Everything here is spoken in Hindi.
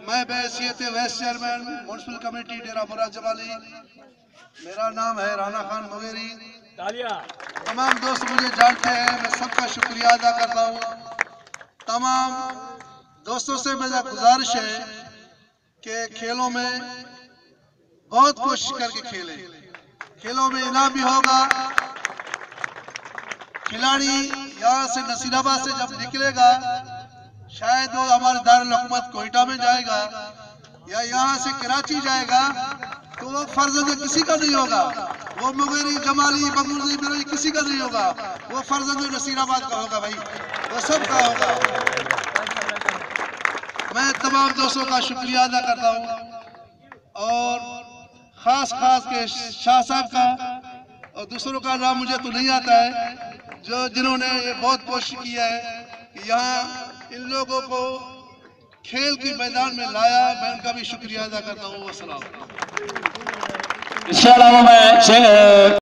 मैं बहैसियत वाइस चेयरमैन म्युनिसिपल कमेटी डेरा मुराद जमाली, मेरा नाम है राना खान मुगेरी। तमाम दोस्त मुझे जानते हैं, मैं सबका शुक्रिया अदा करता हूँ। तमाम दोस्तों से मेरा गुजारिश है कि खेलों में बहुत कोशिश करके खेलें। खेलों में इनाम भी होगा। खिलाड़ी यहाँ से नसीराबाद से जब निकलेगा, शायद वो हमारे दारुल हुकूमत कोयटा में जाएगा या यहाँ से कराची जाएगा, तो वो फर्जंद किसी का नहीं होगा। वो मुगेरी, जमाली, बगुर्जी, बिरोई किसी का नहीं होगा। वो फर्जंद नसीराबाद का होगा भाई, वो सबका होगा। मैं तमाम दोस्तों का शुक्रिया अदा करता हूँ और खास के शाह साहब का और दूसरों का नाम मुझे तो नहीं आता है, जिन्होंने ये बहुत कोशिश किया है कि यहाँ इन लोगों को खेल के मैदान में लाया। मैं उनका भी शुक्रिया अदा करता हूँ। अस्सलाम। इसके अलावा मैं